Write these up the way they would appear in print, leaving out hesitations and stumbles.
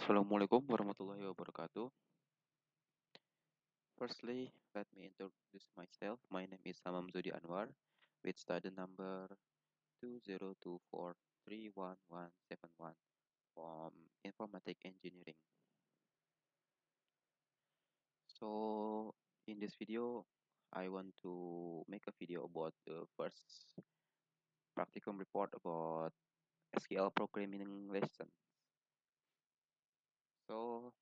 Assalamualaikum warahmatullahi wabarakatuh. Firstly, let me introduce myself. My name is Samam Zudi Anwar with study number 2024311171 from Informatic Engineering. So, in this video, I want to make a video about the first practicum report about SQL programming lesson. So,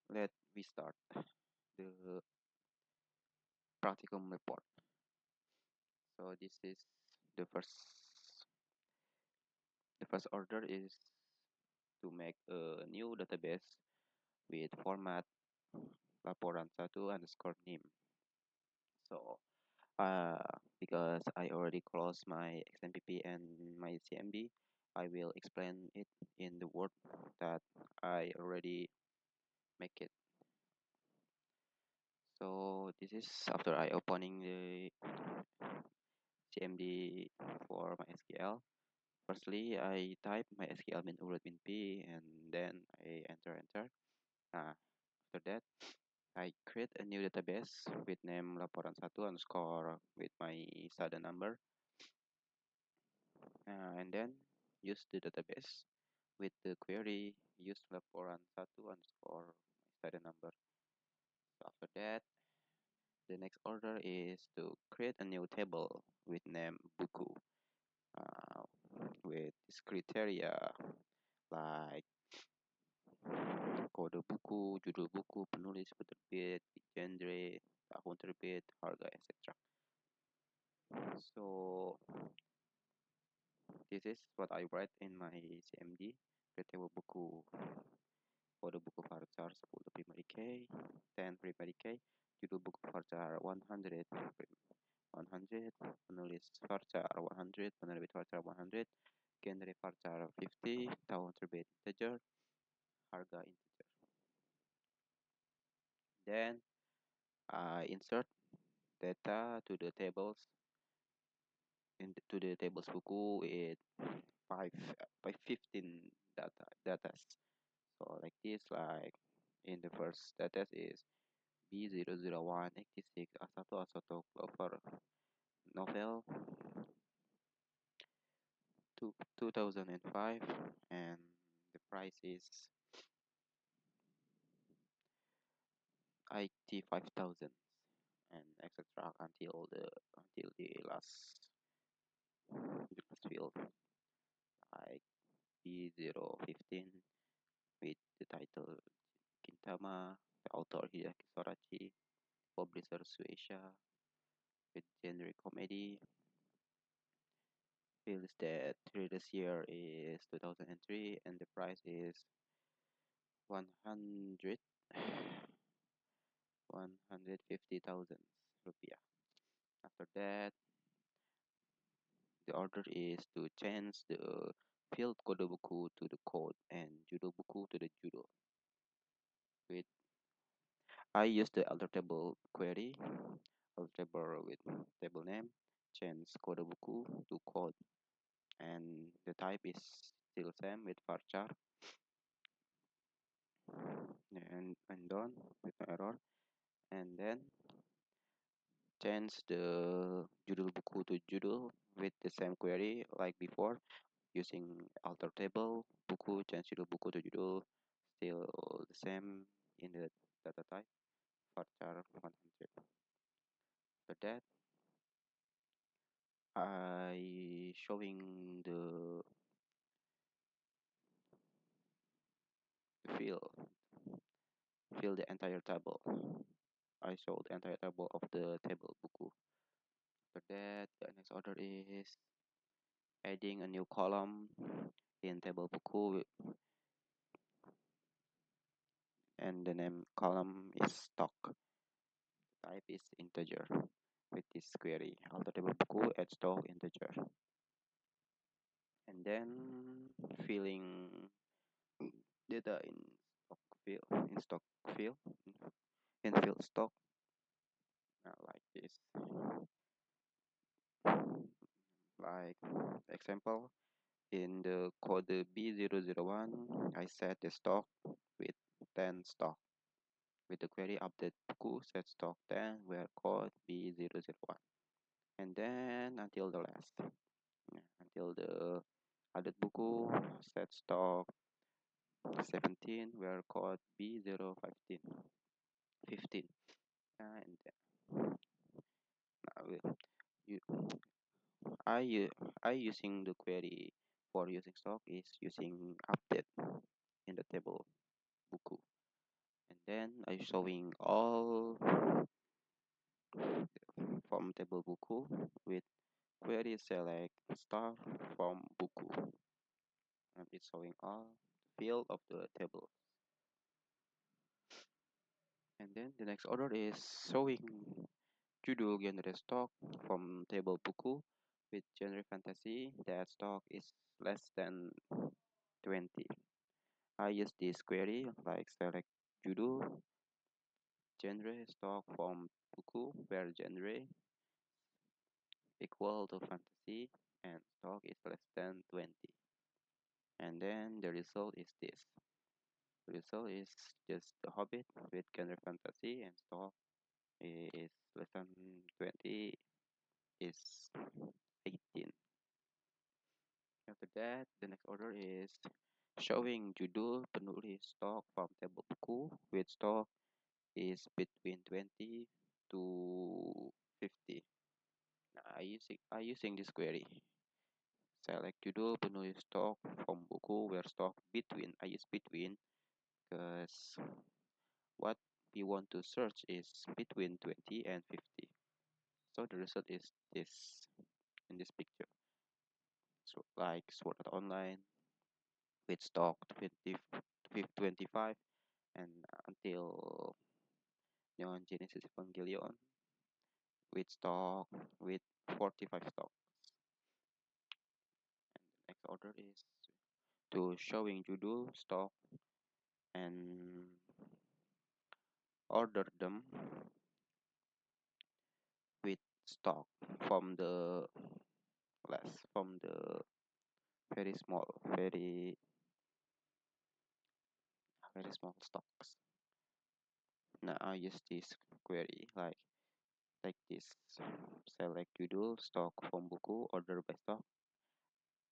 let we start the practicum report. So this is the first order is to make a new database with format laporan satu underscore nim. So because I already closed my XMPP and my CMD, I will explain it in the Word that I already make it. So this is after I opening the CMD for my SQL. Firstly, I type my SQL min urut min p and then I enter. After that, I create a new database with name laporan satu underscore with my student number, and then use the database with the query use laporan satu underscore my student number. So after that, the next order is to create a new table with name buku uh, with this criteria like kode buku, judul buku, penulis, penerbit, genre, tahun terbit, harga, etc. So this is what I write in my CMD. Table buku, kode buku varchar 10 primary key, 10 primary key, judul buku varchar 100, 100, penulis varchar 100, penerbit varchar 100, genre varchar 50, tahun terbit integer, harga integer. Then I insert data to the tables to the tables buku with 15 data. So like this, like in the first data is B00186 A1 A1 Clover novel 2005 and the price is IT 5000 and etc. until the last field like B015 with the title Kintama, the author Hideaki Sorachi, publisher Suecia, with genre comedy. Feels that this year is 2003 and the price is 100 150,000 rupiah. After that, the order is to change the field kode buku to the code and judul buku to the judul. With I use the alter table query, alter table with table name, change kode buku to code, and the type is still same with varchar, and done with no error, and then change the judul buku to judul with the same query like before using alter table buku change judul buku to judul still the same in the data type varchar 100. For that I showing the field fill the entire table. I show the entire table of the table buku. After that, the next order is adding a new column in table buku and the name column is stock. Type is integer with this query. Alter table buku add stock integer. And then filling data in stock field in field stock like this. Like example In the code B001, I set the stock with 10 stock. With the query update buku set stock 10 where code B001. And then until the last. Until the added buku set stock 17 where code B015. 15. And now you, I using the query for using stock is using update in the table buku. And then I showing all from table buku with query select star from buku, and it's showing all field of the table. And then the next order is showing judul genre stock from table buku with genre fantasy that stock is less than 20. I use this query like select judul genre stock from buku where genre equal to fantasy and stock is less than 20. And then the result is this. The result is just the Hobbit with genre fantasy and stock is less than 20 is 18. After that, the next order is showing judul penulis stock from table buku with stock is between 20 to 50. Now, I using this query. Select judul penulis stock from buku where stock between. I use between because what we want to search is between 20 and 50. So the result is this in this picture. So like Sword Art Online with stock 25 and until Neon Genesis Evangelion with stock with 45 stock. And the next order is to showing judul stock and order them with stock from the less from the very small very small stocks. Now I use this query like this. Select judul stock from buku order by stock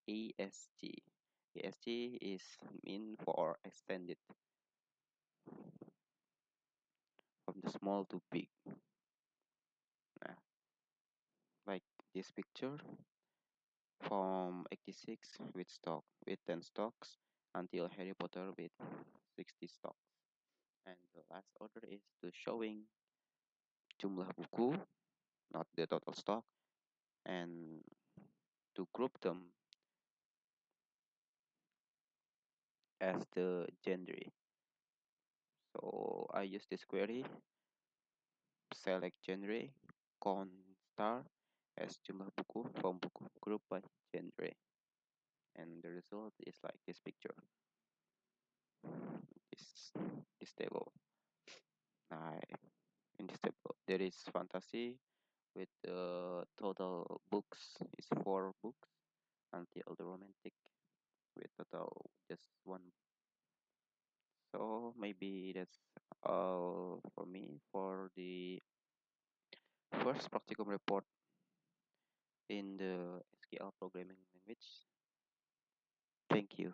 ESG. ESG is mean for extended from the small to big. Nah, like this picture from 86 with stock with 10 stocks until Harry Potter with 60 stocks. And the last order is to showing jumlah buku, not the total stock, and to group them as the genre. So I use this query, select genre, star as jumlah buku from buku group by genre. And the result is like this picture, this, this table. In this table, there is fantasy with total books is 4 books until the romantic with total just 1. So maybe that's all for me for the first practicum report in the SQL programming language. Thank you.